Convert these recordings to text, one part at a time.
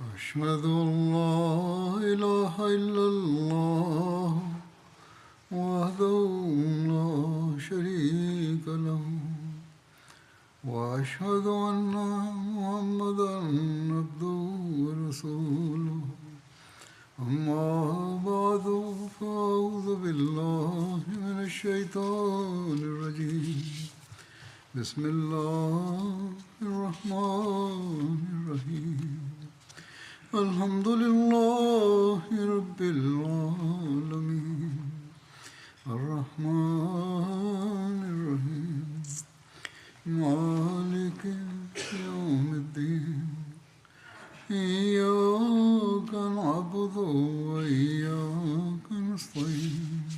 أشهد أن لا إله إلا الله وحده لا شريك له وأشهد أن محمدا عبده ورسوله أما بعد فأعوذ بالله من الشيطان الرجيم بسم الله الرحمن الرحيم الحمد لله رب العالمين الرحمن الرحيم مالك يوم الدين إياك نعبد وإياك نستعين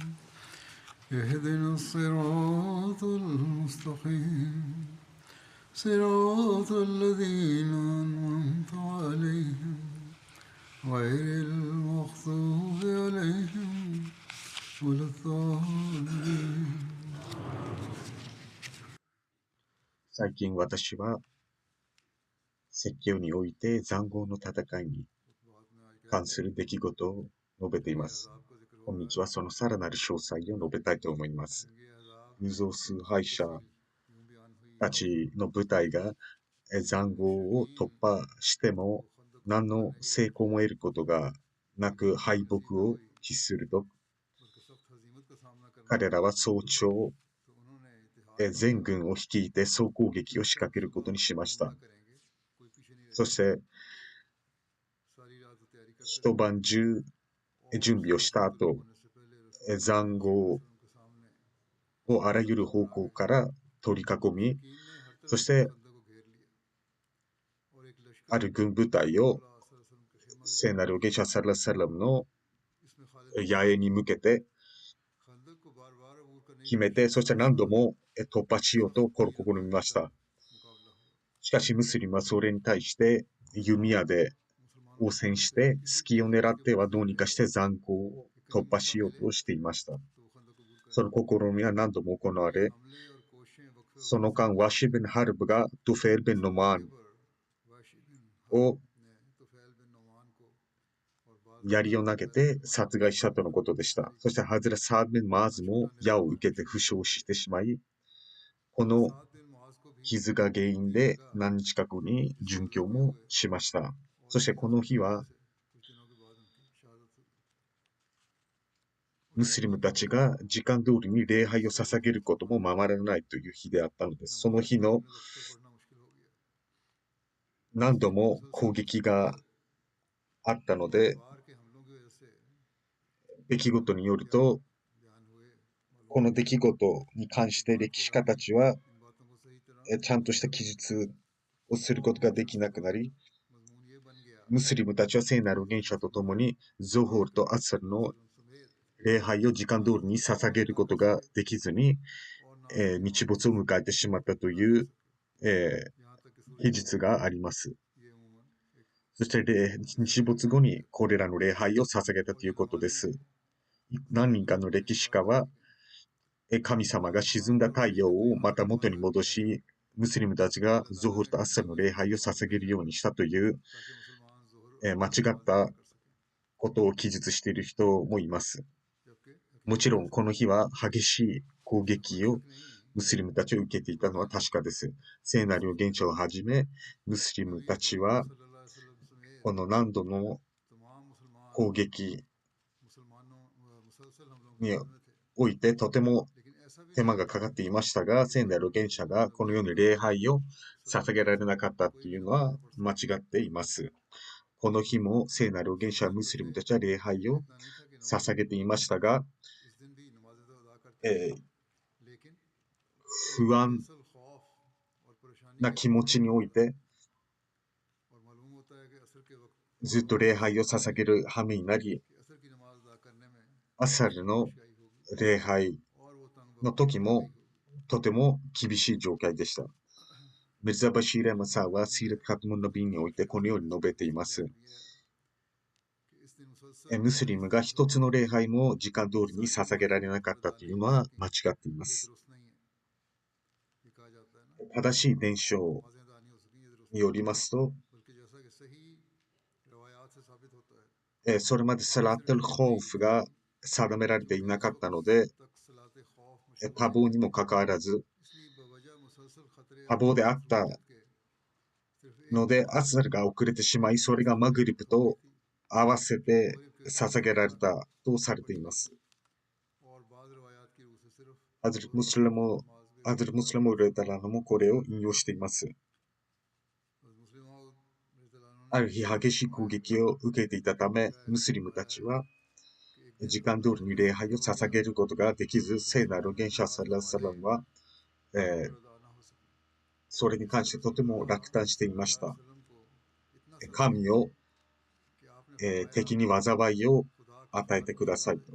اهدنا الصراط المستقيم صراط الذين أنعمت عليهم غير المغضوب عليهم ولا الضالين。最近私は説教において塹壕の戦いに関する出来事を述べています。今日はそのさらなる詳細を述べたいと思います。偶像崇拝者たちの部隊が塹壕を突破しても何の成功も得ることがなく敗北を喫すると、彼らは早朝全軍を率いて総攻撃を仕掛けることにしました。そして一晩中準備をした後、塹壕をあらゆる方向から取り囲み、そしてある軍部隊を聖なる預言者サラサラムの野営に向けて決めて、そして何度も突破しようと試みました。しかしムスリムはそれに対して弓矢で応戦して隙を狙ってはどうにかして塹壕を突破しようとしていました。その試みは何度も行われ、その間ワシビン・ハルブがトゥフェル・ビン・ノマンを槍を投げて殺害したとのことでした。そしてハズラ・サード・ビン・マーズも矢を受けて負傷してしまい、この傷が原因で何日か後に殉教もしました。そしてこの日はムスリムたちが時間通りに礼拝を捧げることもままならないという日であったのです。その日の何度も攻撃があったので、出来事によると、この出来事に関して歴史家たちはちゃんとした記述をすることができなくなり、ムスリムたちは聖なる預言者とともにゾホールとアスルの礼拝を時間通りに捧げることができずに、日没を迎えてしまったという、記述があります。そして日没後にこれらの礼拝を捧げたということです。何人かの歴史家は、神様が沈んだ太陽をまた元に戻し、ムスリムたちがゾホルとアッサルの礼拝を捧げるようにしたという、間違ったことを記述している人もいます。もちろんこの日は激しい攻撃をムスリムたちを受けていたのは確かです。聖なる預言者をはじめ、ムスリムたちはこの何度の攻撃においてとても手間がかかっていましたが、聖なる預言者がこのように礼拝を捧げられなかったというのは間違っています。この日も聖なる預言者はムスリムたちは礼拝を捧げていましたが、不安な気持ちにおいてずっと礼拝を捧げる羽目になり、アサルの礼拝の時もとても厳しい状態でした。ミルザ・バシール・マサーはシーラト・カトムンの便においてこのように述べています。ムスリムが一つの礼拝も時間通りに捧げられなかったというのは間違っています。正しい伝承によりますと、それまでサラットル・ホーフが定められていなかったので、多忙にもかかわらず、多忙であったので、アスルが遅れてしまい、それがマグリブと合わせて捧げられたとされています。アズル・ムスリム、ウレタラノもこれを引用しています。ある日、激しい攻撃を受けていたため、ムスリムたちは、時間通りに礼拝を捧げることができず、聖なる預言者サラサランは、それに関してとても落胆していました。神を、敵に災いを与えてくださいと。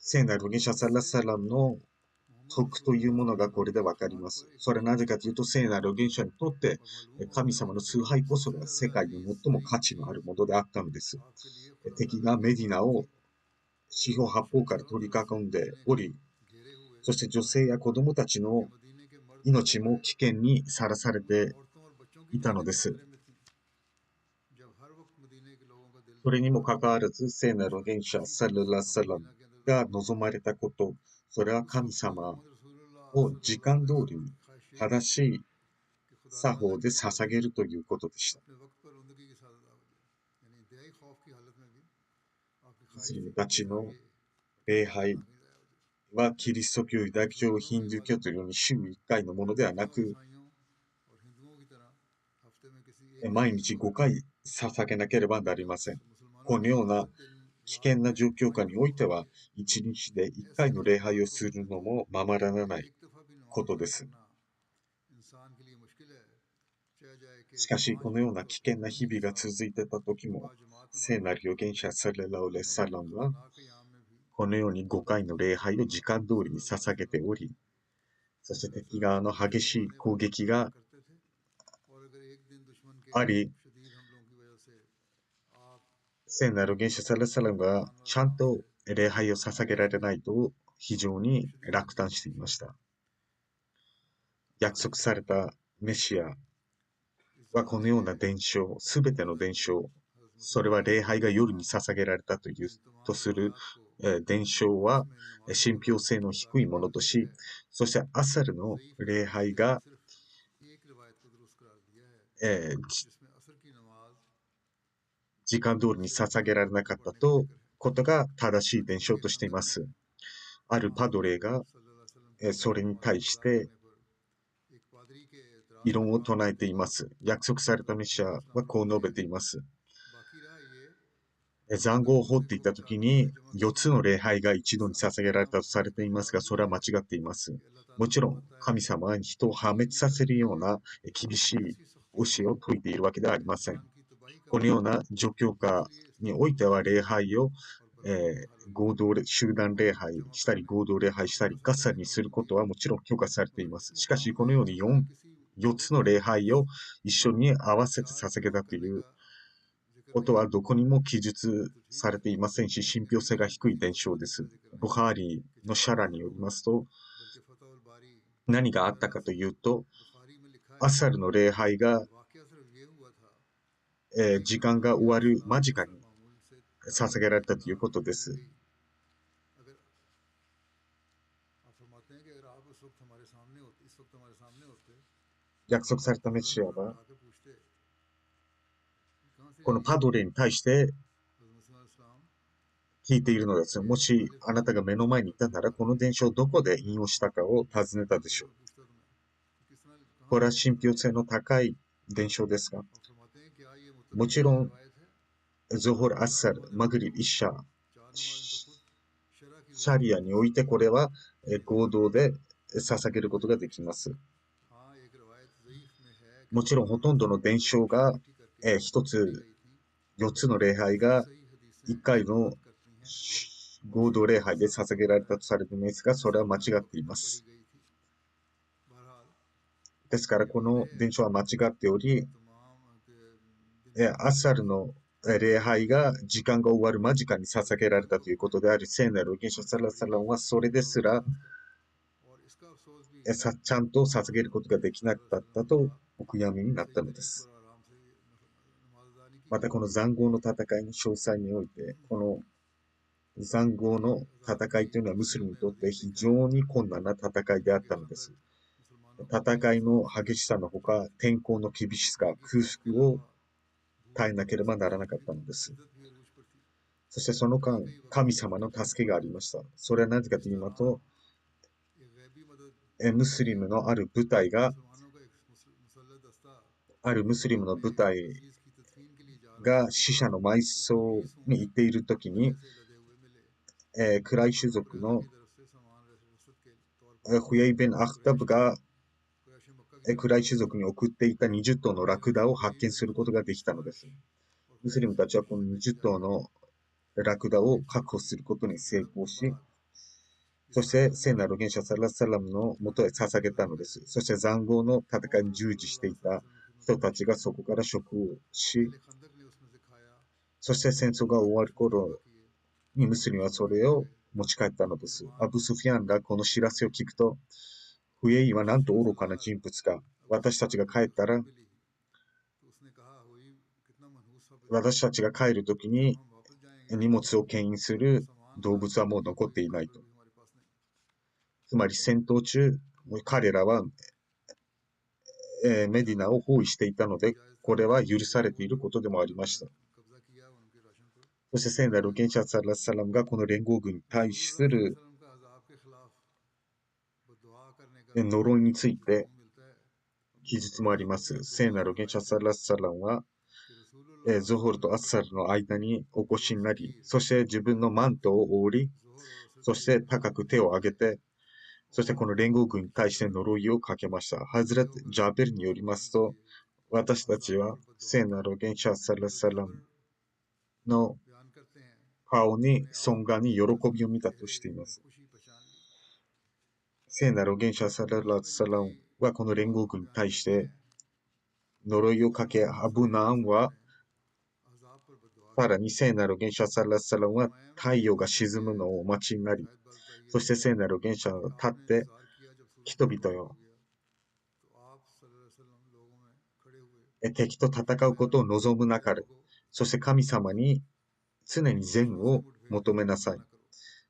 聖なる預言者サラサランの徳というものがこれでわかります。それはなぜかというと、聖なる預言者にとって、神様の崇拝こそが世界に最も価値のあるものであったのです。敵がメディナを四方八方から取り囲んでおり、そして女性や子供たちの命も危険にさらされていたのです。それにもかかわらず、聖なる預言者サルラサラムが望まれたこと、それは神様を時間通りに正しい作法で捧げるということでした。ムスリムたちの礼拝はキリスト教、ユダヤ教、ヒンドゥー教というように週1回のものではなく、毎日5回捧げなければなりません。このような危険な状況下においては、1日で1回の礼拝をするのもままならないことです。しかし、このような危険な日々が続いていた時も、聖なる預言者サレラオレサラムは、このように5回の礼拝を時間通りに捧げており、そして敵側の激しい攻撃があり、聖なる預言者サレサラムがちゃんと礼拝を捧げられないと非常に落胆していました。約束されたメシアはこのような伝承、すべての伝承、それは礼拝が夜に捧げられたとする伝承は信憑性の低いものとし、そしてアサルの礼拝が、時間通りに捧げられなかったことが正しい伝承としています。あるパドレが、それに対して異論を唱えています。約束されたメシアはこう述べています。塹壕を掘っていたときに4つの礼拝が一度に捧げられたとされていますが、それは間違っています。もちろん、神様は人を破滅させるような厳しい教えを説いているわけではありません。このような状況下においては礼拝を、集団礼拝したり合同礼拝したりガッサリにすることはもちろん許可されています。しかしこのように 4つの礼拝を一緒に合わせて捧げたということはどこにも記述されていませんし、信憑性が低い伝承です。ブハーリーのシャラによりますと、何があったかというと、アサルの礼拝が、時間が終わる間近に捧げられたということです。約束されたメシアは、このパドレに対して聞いているのです。もしあなたが目の前にいたなら、この伝承をどこで引用したかを尋ねたでしょう。これは信憑性の高い伝承ですが、もちろん、ゾホル・アッサル、マグリブ・イッシャ、シャリアにおいてこれは合同で捧げることができます。もちろんほとんどの伝承が一つ、4つの礼拝が1回の合同礼拝で捧げられたとされていますが、それは間違っています。ですから、この伝承は間違っており、アッサルの礼拝が時間が終わる間近に捧げられたということであり、聖なる預言者サラサランはそれですらちゃんと捧げることができなかったとお悔やみになったのです。またこの塹壕の戦いの詳細において、この塹壕の戦いというのはムスリムにとって非常に困難な戦いであったのです。戦いの激しさのほか、天候の厳しさ、空腹を耐えなければならなかったのです。そしてその間、神様の助けがありました。それはなぜかと言いますと、ムスリムのあるムスリムの部隊が死者の埋葬に行っているときに、クライ種族のフヤイベン・アフタブがクライ種族に送っていた20頭のラクダを発見することができたのです。ムスリムたちはこの20頭のラクダを確保することに成功し、そして聖なる元首サラッサラムのもとへ捧げたのです。そして塹壕の戦いに従事していた人たちがそこから食をし、そして戦争が終わる頃にムスリムはそれを持ち帰ったのです。アブ・スフィアンがこの知らせを聞くと、フエイはなんと愚かな人物か。私たちが帰るときに荷物を牽引する動物はもう残っていないと。つまり戦闘中、彼らは、メディナを包囲していたので、これは許されていることでもありました。そして聖なる元首サラッサラムがこの連合軍に対する呪いについて記述もあります。聖なる元首サラッサラムは、ゾホルとアッサルの間にお越しになり、そして自分のマントを覆り、そして高く手を上げて、そしてこの連合軍に対して呪いをかけました。ハズレット・ジャベルによりますと、私たちは聖なる元首サラッサラムの顔に、尊厳に喜びを見たとしています。聖なる元首サラッサラムはこの連合軍に対して呪いをかけ、アブナーンはさらに聖なる元首サラッサラムは太陽が沈むのをお待ちになり、そして聖なる元首が立って、人々よ、敵と戦うことを望むなかれ、そして神様に常に善を求めなさい。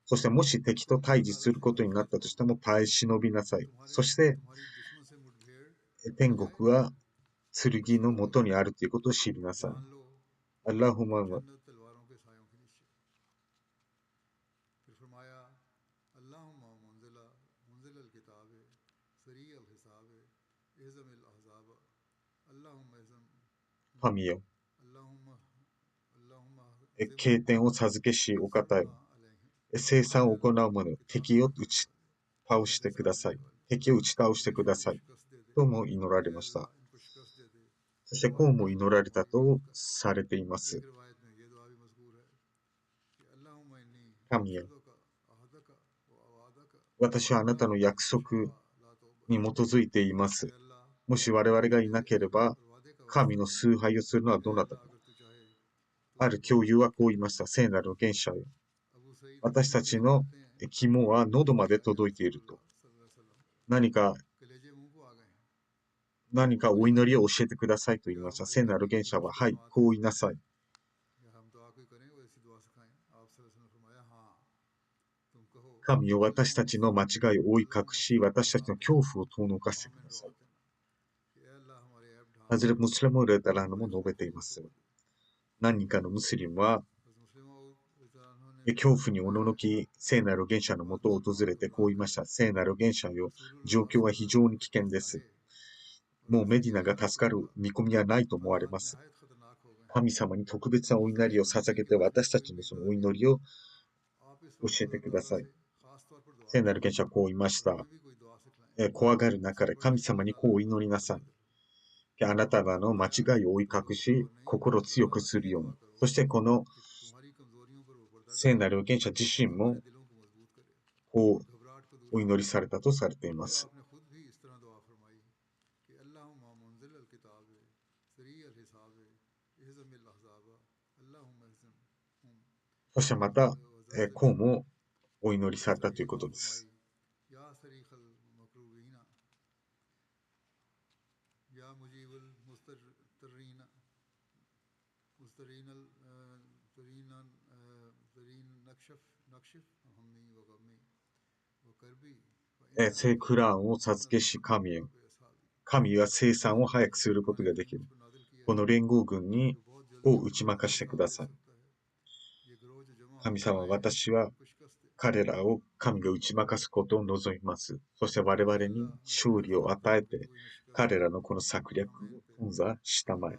そしてもし敵と対峙することになったとしても耐え忍びなさい。そして天国は剣のもとにあるということを知りなさい。アッラフマンは神よ、経典を授けしお方よ、生産を行う者、敵を打ち倒してください。敵を打ち倒してください。とも祈られました。そしてこうも祈られたとされています。神よ、私はあなたの約束に基づいています。もし我々がいなければ、神の崇拝をするのはどなたか。ある教友はこう言いました。聖なる元首よ。私たちの肝は喉まで届いていると。何かお祈りを教えてくださいと言いました。聖なる元首は、はい、こう言いなさい。神よ、私たちの間違いを覆い隠し、私たちの恐怖を遠のかせてください。ハズレ・ムスリム・レタラーノも述べています。何人かのムスリムは、恐怖におののき、聖なる元首のもとを訪れてこう言いました。聖なる元首よ、状況は非常に危険です。もうメディナが助かる見込みはないと思われます。神様に特別なお祈りを捧げて、私たちのそのお祈りを教えてください。聖なる元首はこう言いました。怖がるなかれ、神様にこうお祈りなさい。あなた方の間違いを追い隠し、心を強くするように。そしてこの聖なる元首自身もこうお祈りされたとされています。そしてまた、こうもお祈りされたということです。聖クラーンを授けし神へ。神は生産を早くすることができる。この連合軍を打ち負かしてください。神様、私は彼らを神が打ち負かすことを望みます。そして我々に勝利を与えて、彼らのこの策略を頓挫したまえ。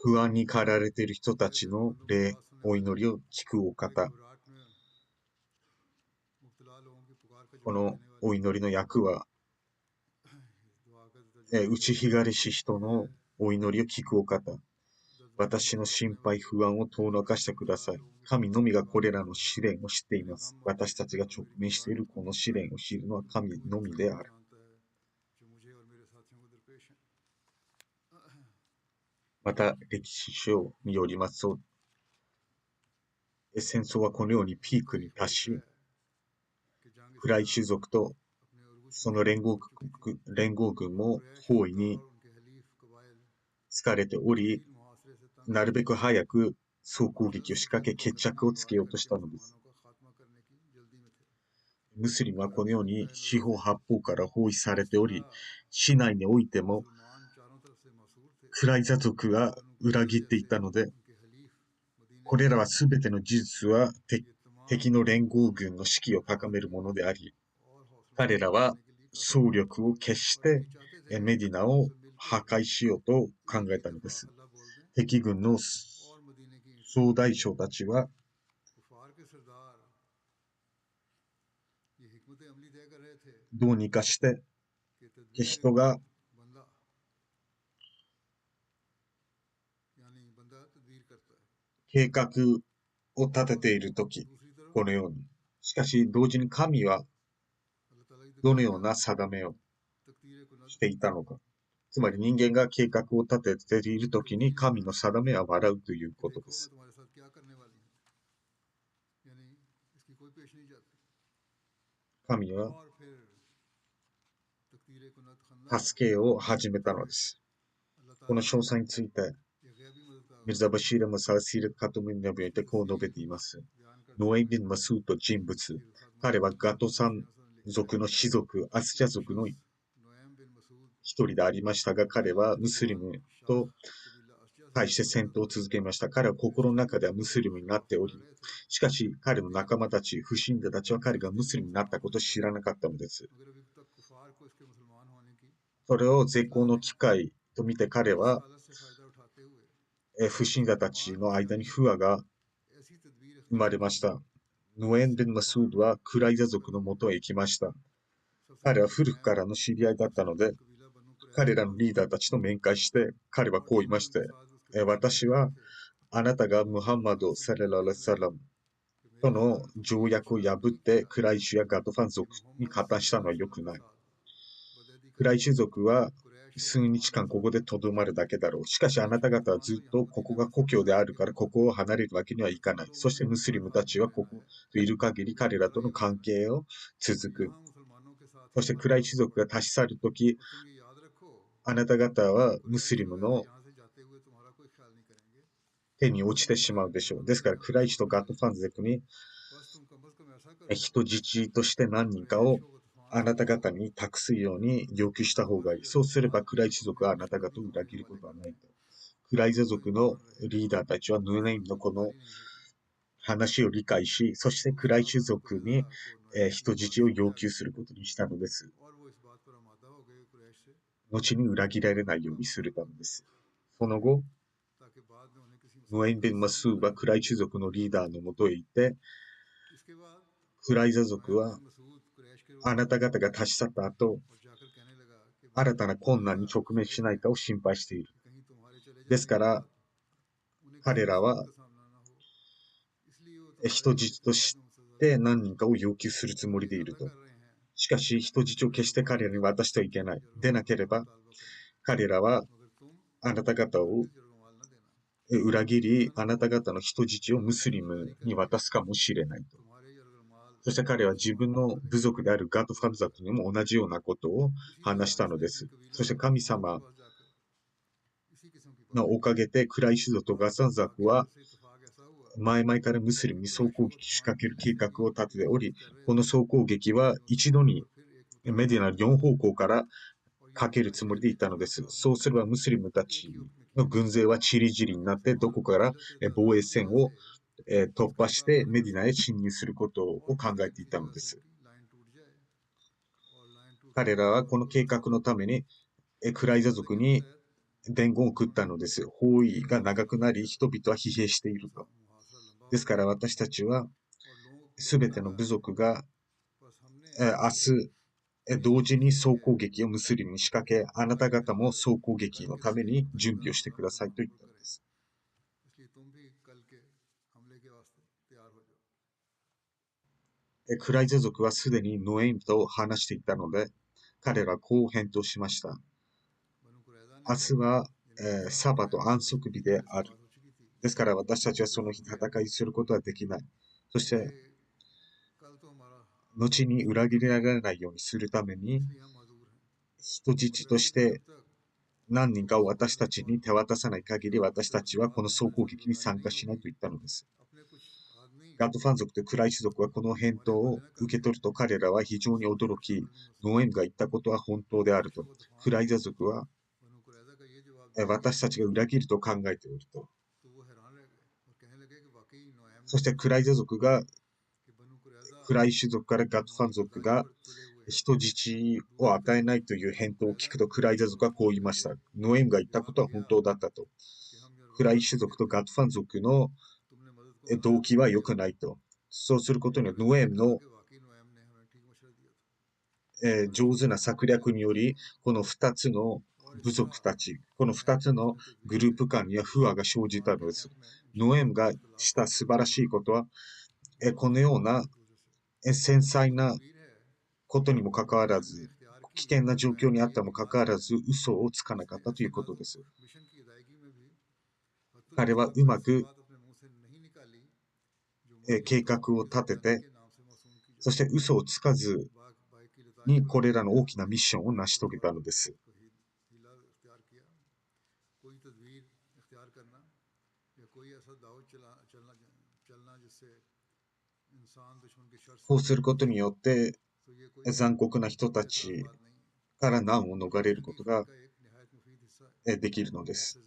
不安に駆られている人たちのお祈りを聞くお方。このお祈りの役は、打ちひがれし人のお祈りを聞くお方。私の心配不安を遠のかしてください。神のみがこれらの試練を知っています。私たちが直面しているこの試練を知るのは神のみである。また歴史書によりますと、戦争はこのようにピークに達し、フライ種族とその連合軍も包囲に疲れており、なるべく早く総攻撃を仕掛け決着をつけようとしたのです。ムスリムはこのように四方八方から包囲されており、市内においてもクライザ族が裏切っていたので、これらはすべての事実は敵の連合軍の士気を高めるものであり、彼らは総力を決してメディナを破壊しようと考えたのです。敵軍の総大将たちはどうにかして人が計画を立てているとき、このように。しかし同時に神はどのような定めをしていたのか。つまり人間が計画を立てているときに神の定めは笑うということです。神は助けを始めたのです。この詳細について、ミルザ・バシール・マサー・シール・カトムにおいてこう述べています。ノエイビン・マスーと人物。彼はガトサン族の氏族、アスチャ族の一人でありましたが、彼はムスリムと対して戦闘を続けました。彼は心の中ではムスリムになっており、しかし彼の仲間たち、不信者たちは彼がムスリムになったことを知らなかったのです。それを絶好の機会と見て彼は、不信者たちの間に不和が生まれました。ノエン・ビン・マスードはクライザ族のもとへ行きました。彼は古くからの知り合いだったので、彼らのリーダーたちと面会して、彼はこう言いまして、私はあなたがムハンマド・サレラ・ラサラムとの条約を破ってクライシュやガトファン族に加担したのは良くない。クライシュ族は数日間ここでとどまるだけだろう。しかしあなた方はずっとここが故郷であるからここを離れるわけにはいかない。そしてムスリムたちはここといる限り彼らとの関係を続く。そしてクライシュ族が立ち去るとき、あなた方はムスリムの手に落ちてしまうでしょう。ですからクライシュとガットファン族に人質として何人かをあなた方に託すように要求した方がいい。そうすればクライシュ族はあなた方を裏切ることはないと。クライザ族のリーダーたちはヌネイムのこの話を理解し、そしてクライシュ族に人質を要求することにしたのです。後に裏切られないようにするためです。その後、ノエン・ベン・マスーはクライシュ族のリーダーのもとへ行って、クライザ族はあなた方が立ち去った後、新たな困難に直面しないかを心配している。ですから、彼らは人質として何人かを要求するつもりでいると。しかし、人質を決して彼らに渡してはいけない。でなければ、彼らはあなた方を裏切り、あなた方の人質をムスリムに渡すかもしれないと。そして彼は自分の部族であるガトファン族にも同じようなことを話したのです。そして神様のおかげで、クライシュ族とガサン族は前々からムスリムに総攻撃を仕掛ける計画を立てており、この総攻撃は一度にメディナの4方向からかけるつもりでいたのです。そうすればムスリムたちの軍勢はチリジリになって、どこから防衛線を突破してメディナへ侵入することを考えていたのです。彼らはこの計画のためにクライザ族に伝言を送ったのです。包囲が長くなり、人々は疲弊していると。ですから私たちはすべての部族が明日同時に総攻撃をムスリムに仕掛け、あなた方も総攻撃のために準備をしてくださいと言ったのです。クライザ族はすでにノエイムと話していたので、彼らはこう返答しました。明日は、サバと安息日である。ですから私たちはその日戦いすることはできない。そして、後に裏切られないようにするために、人質として何人かを私たちに手渡さない限り、私たちはこの総攻撃に参加しないと言ったのです。ガトファン族とクライシ族はこの返答を受け取ると、彼らは非常に驚き、ノエムが言ったことは本当であると。クライザ族は私たちが裏切ると考えていると。そしてクライザ族がクライシ族からガトファン族が人質を与えないという返答を聞くと、クライザ族はこう言いました。ノエムが言ったことは本当だったと。クライシ族とガトファン族の動機は良くないと。そうすることによってノエムの上手な策略により、この2つの部族たち、この2つのグループ間には不和が生じたのです。ノエムがした素晴らしいことは、このような繊細なことにもかかわらず、危険な状況にあったにもかかわらず、嘘をつかなかったということです。彼はうまく計画を立てて、そして嘘をつかずにこれらの大きなミッションを成し遂げたのです。こうすることによって残酷な人たちから難を逃れることができるのです。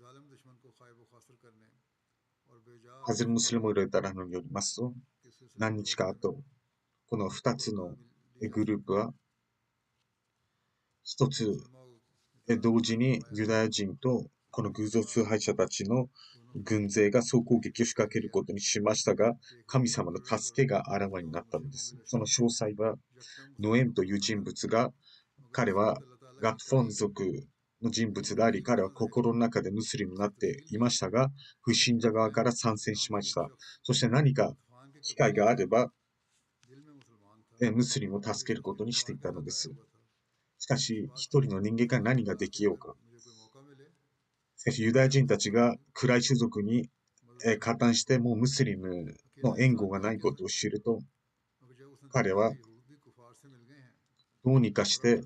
ハズル・ムスリム・レタラノによりますと、何日か後、この2つのグループは一つ同時にユダヤ人とこの偶像崇拝者たちの軍勢が総攻撃を仕掛けることにしましたが、神様の助けがあらわになったのです。その詳細は、ノエムという人物が、彼はガッフォン族の人物であり、彼は心の中でムスリムになっていましたが、不信者側から参戦しました。そして何か機会があれば、ムスリムを助けることにしていたのです。しかし、一人の人間から何ができようか。しかし、ユダヤ人たちが暗い種族に加担してもうムスリムの援護がないことを知ると、彼はどうにかして、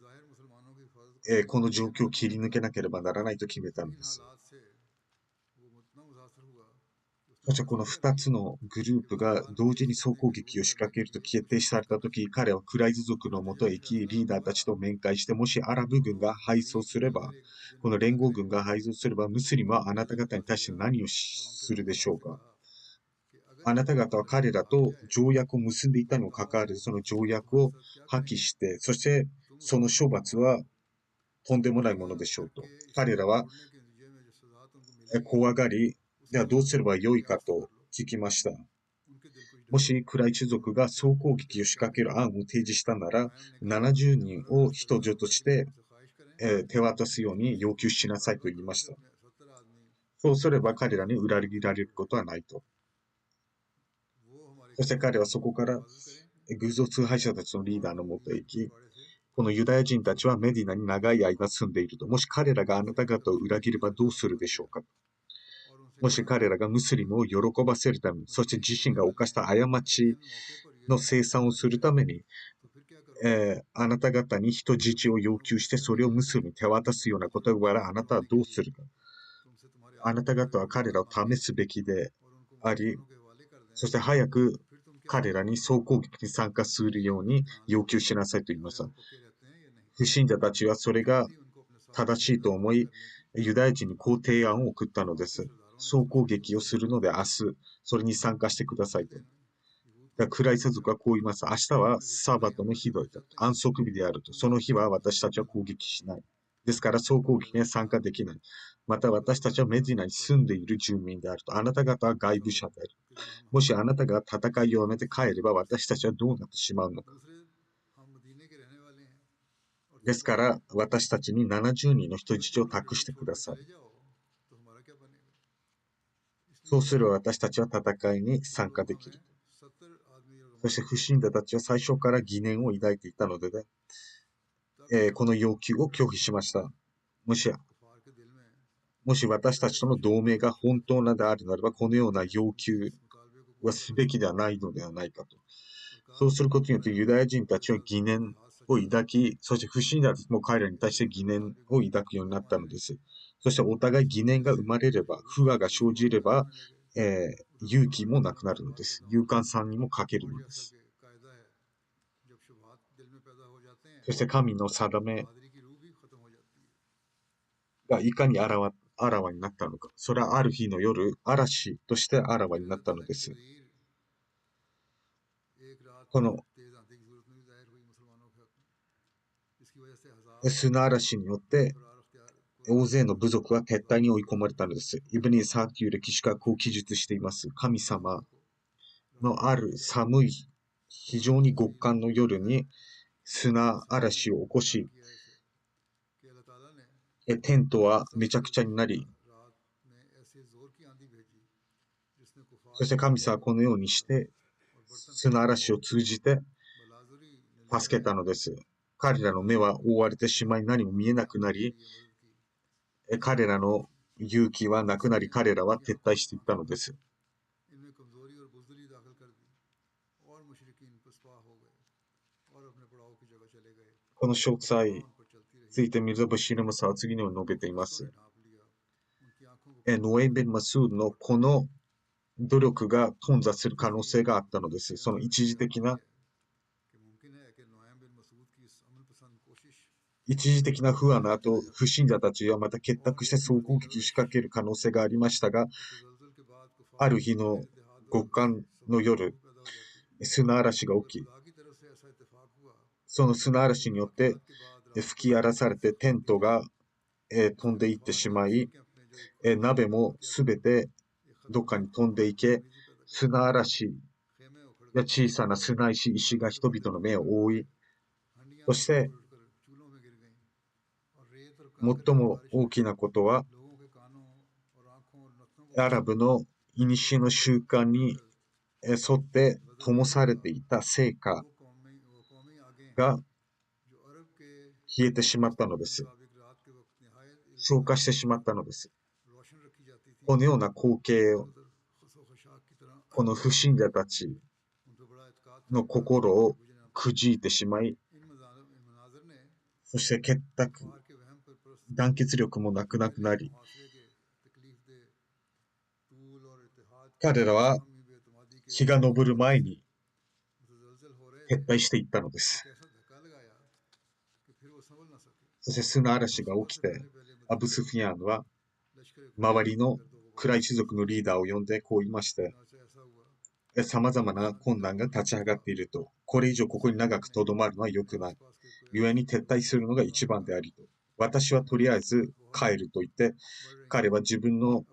この状況を切り抜けなければならないと決めたのです。そしてこの2つのグループが同時に総攻撃を仕掛けると決定されたとき、彼はクライズ族のもとへ行き、リーダーたちと面会して、もしアラブ軍が敗走すれば、この連合軍が敗走すれば、ムスリムはあなた方に対して何をするでしょうか。あなた方は彼らと条約を結んでいたにもかかわらず、その条約を破棄して、そしてその処罰はとんでもないものでしょうと。彼らは怖がり、ではどうすればよいかと聞きました。もしクライ種族が総攻撃を仕掛ける案を提示したなら、70人を人質として、手渡すように要求しなさいと言いました。そうすれば彼らに裏切られることはないと。そして彼はそこから偶像崇拝者たちのリーダーのもとへ行き、このユダヤ人たちはメディナに長い間住んでいると。もし彼らがあなた方を裏切ればどうするでしょうか。もし彼らがムスリムを喜ばせるために、そして自身が犯した過ちの清算をするために、あなた方に人質を要求してそれをムスリムに手渡すようなことがあら、あなたはどうするか。あなた方は彼らを試すべきであり、そして早く彼らに総攻撃に参加するように要求しなさいと言いました。不信者たちはそれが正しいと思い、ユダヤ人にこう提案を送ったのです。総攻撃をするので明日、それに参加してくださいと。クライセ族はこう言います。明日はサバトの日だと。安息日であると。その日は私たちは攻撃しない。ですから総攻撃には参加できない。また私たちはメディナに住んでいる住民であると。あなた方は外部者である。もしあなたが戦いをやめて帰れば私たちはどうなってしまうのか。ですから私たちに70人の人質を託してください。そうすれば私たちは戦いに参加できる。そして不信者たちは最初から疑念を抱いていたので、この要求を拒否しました。もし私たちとの同盟が本当なであるならば、このような要求はすべきではないのではないかと。そうすることによってユダヤ人たちは疑念を抱き、そして不信者たちも彼らに対して疑念を抱くようになったのです。そしてお互い疑念が生まれれば、不和が生じれば、勇気もなくなるのです。勇敢さんにも欠けるのです。そして神の定めがいかにあらわになったのか。それはある日の夜、嵐としてあらわになったのです。この砂嵐によって大勢の部族は撤退に追い込まれたのです。イブニ・サーという歴史家はこう記述しています。神様のある寒い、非常に極寒の夜に砂嵐を起こし、テントはめちゃくちゃになり、そして神様はこのようにして砂嵐を通じて助けたのです。彼らの目は覆われてしまい何も見えなくなり、彼らの勇気はなくなり、彼らは撤退していったのです。この詳細についてミルザ・バシール・マサは次のように述べています。ノエベン・マスードのこの努力が頓挫する可能性があったのです。その一時的な不安の後、不信者たちはまた結託して総攻撃を仕掛ける可能性がありましたが、ある日の極寒の夜、砂嵐が起き、その砂嵐によって吹き荒らされてテントが飛んでいってしまい、鍋もすべてどっかに飛んでいけ、砂嵐や小さな砂石が人々の目を覆い、そして最も大きなことは、アラブの古の習慣に沿って灯されていた聖火が消えてしまったのです。消化してしまったのです。このような光景を、この不信者たちの心をくじいてしまい、そして結託、団結力もなくなり、彼らは日が昇る前に撤退していったのです。そして砂嵐が起きて、アブスフィアンは周りのクライシ族のリーダーを呼んでこう言いまして、様々な困難が立ち上がっていると、これ以上ここに長くとどまるのは良くない。故に撤退するのが一番でありと。私はとりあえず帰ると言って、彼は自分の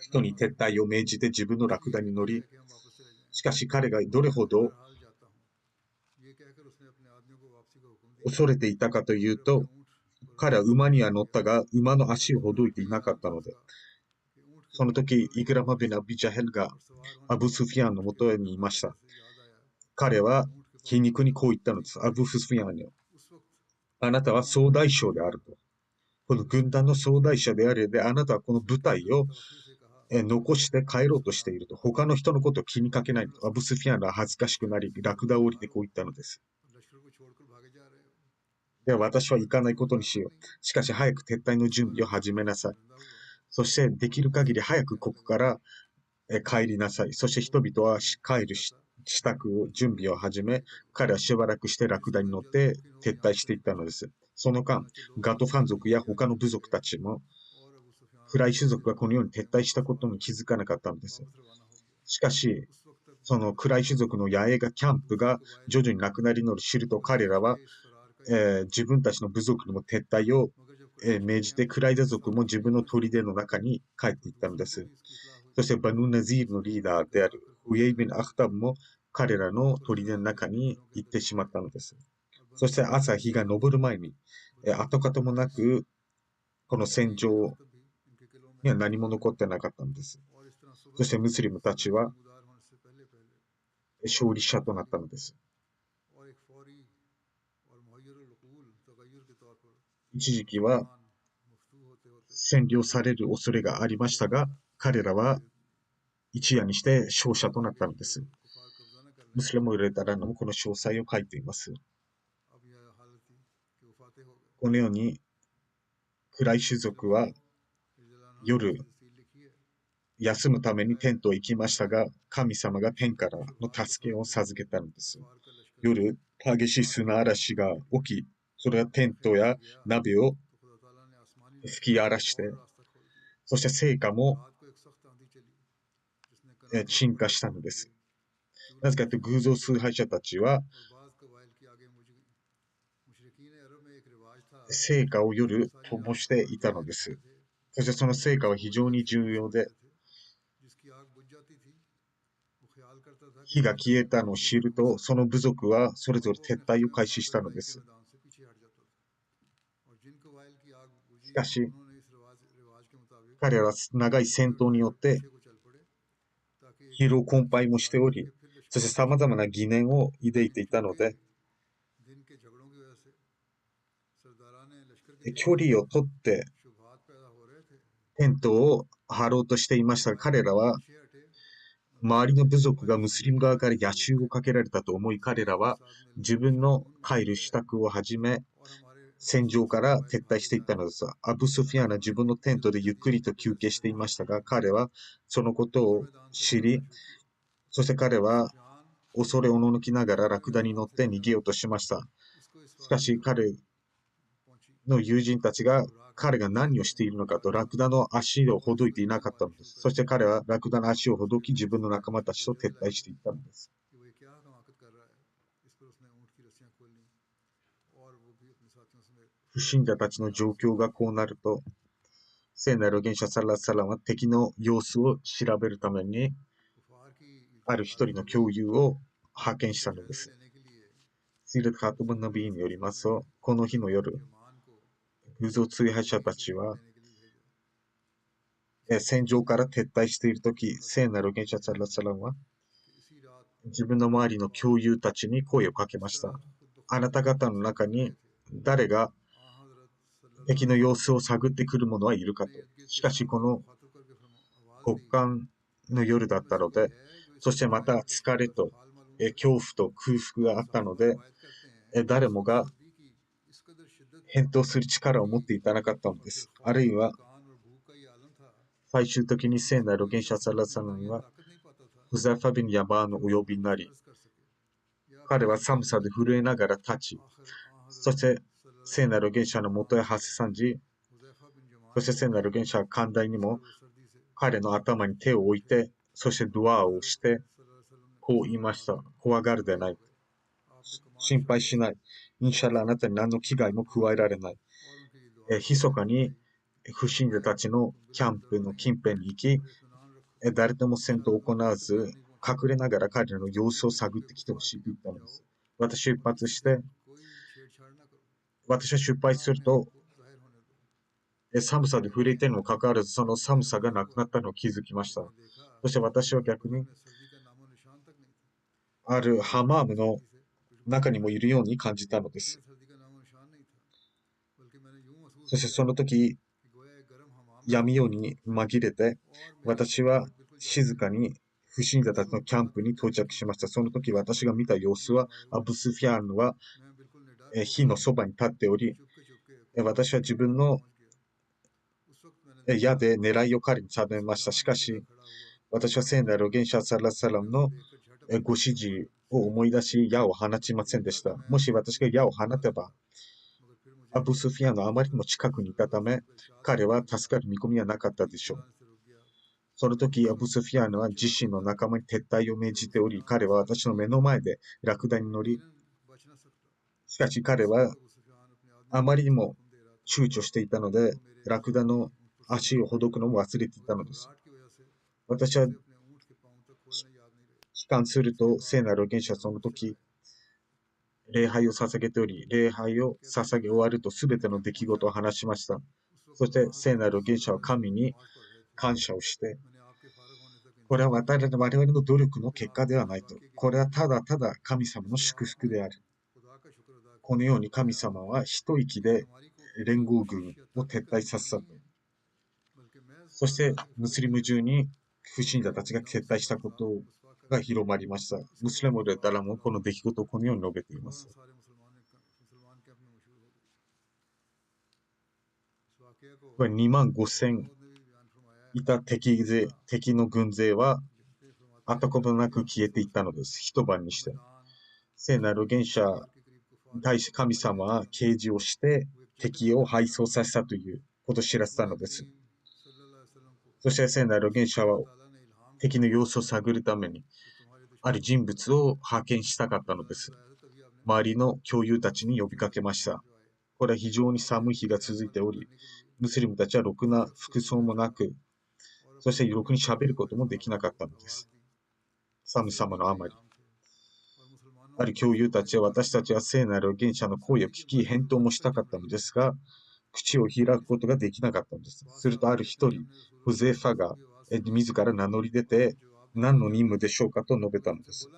人に撤退を命じて自分のラクダに乗り、しかし彼がどれほど恐れていたかというと、彼は馬には乗ったが、馬の足をほどいていなかったので、その時、イグラマ・ビン・アビ・ジャヘルがアブ・スフィアンのもとにいました。彼は皮肉にこう言ったのです。アブ・スフィアンに、あなたは総大将であると。この軍団の総大将であるで、あなたはこの部隊を残して帰ろうとしていると、他の人のことを気にかけないと、アブスフィアンは恥ずかしくなり、ラクダを降りてこう言ったのです。では私は行かないことにしよう。しかし早く撤退の準備を始めなさい。そしてできる限り早くここから帰りなさい。そして人々は帰る支度を準備を始め、彼はしばらくしてラクダに乗って撤退していったのです。その間、ガトファン族や他の部族たちも、クライ種族がこのように撤退したことに気づかなかったのです。しかし、そのクライ種族の野営がキャンプが徐々になくなりの知ると彼らは、自分たちの部族にも撤退を、命じてクライダ族も自分の砦の中に帰っていったのです。そしてバヌ・ナズィールのリーダーであるウェイビン・アフタブも彼らの砦の中に行ってしまったのです。そして朝日が昇る前に、跡形もなくこの戦場には何も残ってなかったのです。そしてムスリムたちは勝利者となったのです。一時期は占領される恐れがありましたが、彼らは一夜にして勝者となったのです。ムスリム・ウレタランもこの詳細を書いています。このように、クライ種族は夜、休むためにテントへ行きましたが、神様が天からの助けを授けたのです。夜、激しい砂嵐が起き、それはテントや鍋を吹き荒らして、そして成果も鎮火したのです。なぜかというと、偶像崇拝者たちは、成果を夜灯していたのです。そしてその成果は非常に重要で、火が消えたのを知ると、その部族はそれぞれ撤退を開始したのです。しかし、彼らは長い戦闘によって疲労困憊もしており、そして様々な疑念を抱いていたので、距離を取ってテントを張ろうとしていましたが、彼らは周りの部族がムスリム側から野襲をかけられたと思い、彼らは自分の帰る支度を始め、戦場から撤退していったのです。アブ・スフィアンは自分のテントでゆっくりと休憩していましたが、彼はそのことを知り、そして彼は恐れおののきながらラクダに乗って逃げようとしました。しかし彼の友人たちが彼が何をしているのかとラクダの足をほどいていなかったのです。そして彼はラクダの足をほどき自分の仲間たちと撤退していったのです。不信者たちの状況がこうなると、聖なる預言者サラッサランは敵の様子を調べるためにある一人の教友を派遣したのです。シーラト・ハトム・ナビーによりますと、この日の夜、偶像崇拝者たちは戦場から撤退しているとき、聖なる預言者サラッサランは自分の周りの教友たちに声をかけました。あなた方の中に誰が敵の様子を探ってくる者はいるかと。しかしこの極寒の夜だったので、そしてまた疲れと恐怖と空腹があったので、誰もが返答する力を持っていなかったのです。あるいは最終的に聖なる預言者サラサランはフザファビン・ヤバーのお呼びになり、彼は寒さで震えながら立ち、そして聖なる預言者のもとへ発せ参じ、そして聖なる預言者は寛大にも彼の頭に手を置いて、そしてドアをして、こう言いました。怖がるでない。心配しない。インシャラあなたに何の危害も加えられない。密かに不信者たちのキャンプの近辺に行き、誰とも戦闘を行わず、隠れながら彼らの様子を探ってきてほしいと言ったのです。私は出発すると、寒さで震えているにもかかわらず、その寒さがなくなったのを気づきました。そして私は逆に、あるハマームの中にもいるように感じたのです。そしてその時、闇夜に紛れて、私は静かに不信者たちのキャンプに到着しました。その時私が見た様子は、アブスフィアーンは火のそばに立っており、私は自分の矢で狙いを彼に定めました。しかし、私は聖なる元シャサラサラムのご指示を思い出し、矢を放ちませんでした。もし私が矢を放てば、アブスフィアのあまりにも近くにいたため、彼は助かる見込みはなかったでしょう。その時、アブスフィアーノは自身の仲間に撤退を命じており、彼は私の目の前でラクダに乗り、しかし彼はあまりにも躊躇していたので、ラクダの足をほどくのも忘れていたのです。私は帰還すると、聖なる預言者はその時、礼拝を捧げており、礼拝を捧げ終わるとすべての出来事を話しました。そして聖なる預言者は神に感謝をして、これは我々の努力の結果ではないと。これはただただ神様の祝福である。このように神様は一息で連合軍を撤退させたと。そしてムスリム中に不信者たちが撤退したことが広まりました。ムスリムで誰もこの出来事をこのように述べています。2万5,000いた敵の軍勢は跡形もなく消えていったのです。一晩にして。聖なる預言者に対し神様は啓示をして敵を敗走させたということを知らせたのです。そして聖なる預言者は敵の様子を探るためにある人物を派遣したかったのです。周りの教友たちに呼びかけました。これは非常に寒い日が続いており、ムスリムたちはろくな服装もなく、そしてろくに喋ることもできなかったのです。寒さのあまり。ある教友たちは私たちは聖なる預言者の声を聞き返答もしたかったのですが、口を開くことができなかったのです。するとある一人、フゼファが自ら名乗り出て、何の任務でしょうかと述べたのです。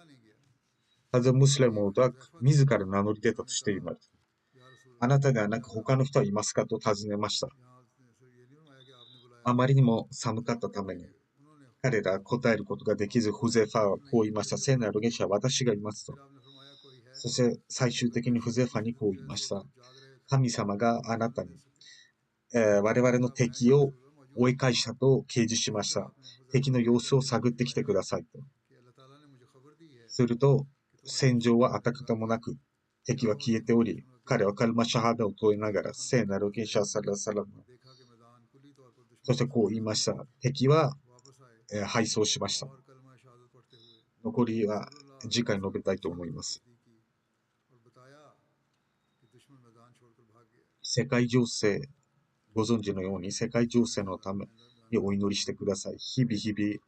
ハザ・ムスリムは自ら名乗り出たとしています。あなたではなく他の人はいますかと尋ねました。あまりにも寒かったために、彼らは答えることができず、フゼファはこう言いました。聖なる預言者は私がいますと。そして最終的にフゼファにこう言いました。神様があなたに、我々の敵を追い返したと掲示しました。敵の様子を探ってきてくださいと。すると、戦場は跡形もなく、敵は消えており、彼はカルマシャハダを問いながら、聖なる預言者サラサラム、そしてこう言いました。敵は、敗走しました。残りは次回述べたいと思います。世界情勢、ご存知のように世界情勢のためにお祈りしてください。日々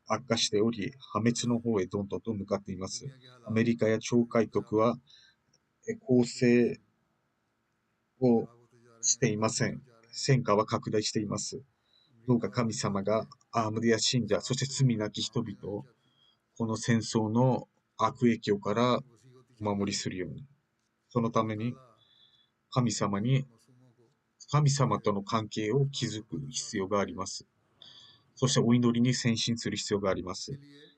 悪化しており、破滅の方へどんどんと向かっています。アメリカや超海国は攻勢をしていません。戦火は拡大しています。どうか神様がアームディア信者、そして罪なき人々をこの戦争の悪影響からお守りするように。そのために神様との関係を築く必要があります。そしてお祈りに先進する必要があります。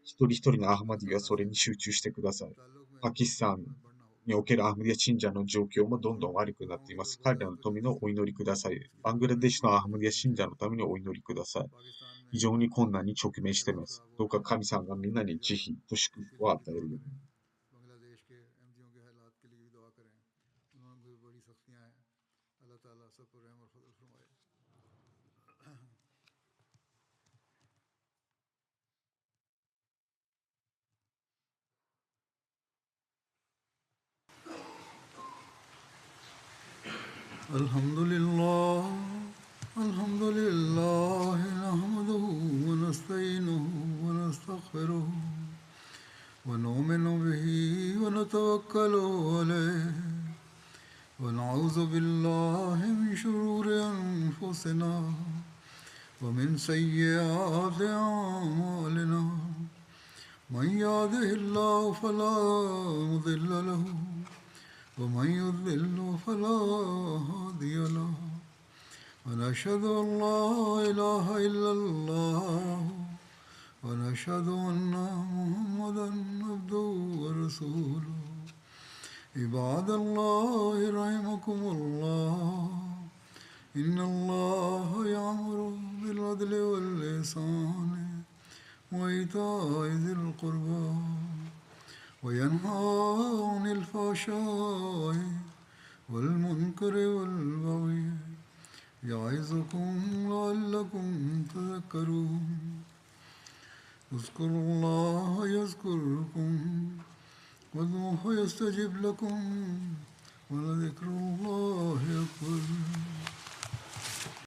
一人一人のアハマディはそれに集中してください。パキスタンにおけるアハマディア信者の状況もどんどん悪くなっています。彼らの富のお祈りください。バングラデシュのアハマディア信者のためにお祈りください。非常に困難に直面しています。どうか神様がみんなに慈悲と祝福を与えるように。الحمد لله الحمد لله نحمده ونستعينه ونستغفره ونؤمن به ونتوكل عليه ونعوذ بالله من شرور أنفسنا ومن سيئات أعمالنا من يهده الله فلا مضل له ومن يضلل فلا هادي له ونشهد أن لا إله إلا الله ونشهد أن محمدا عبده ورسوله عباد الله رحمكم الله إن الله يأمر بالعدل والإحسان وإيتاء ذي القربى وينهى عن الفحشاء والمنكر والبغي يعظكم لعلكم تذكرون اذكروا الله يذكركم وادعوه يستجب لكم ولذكر الله أكبر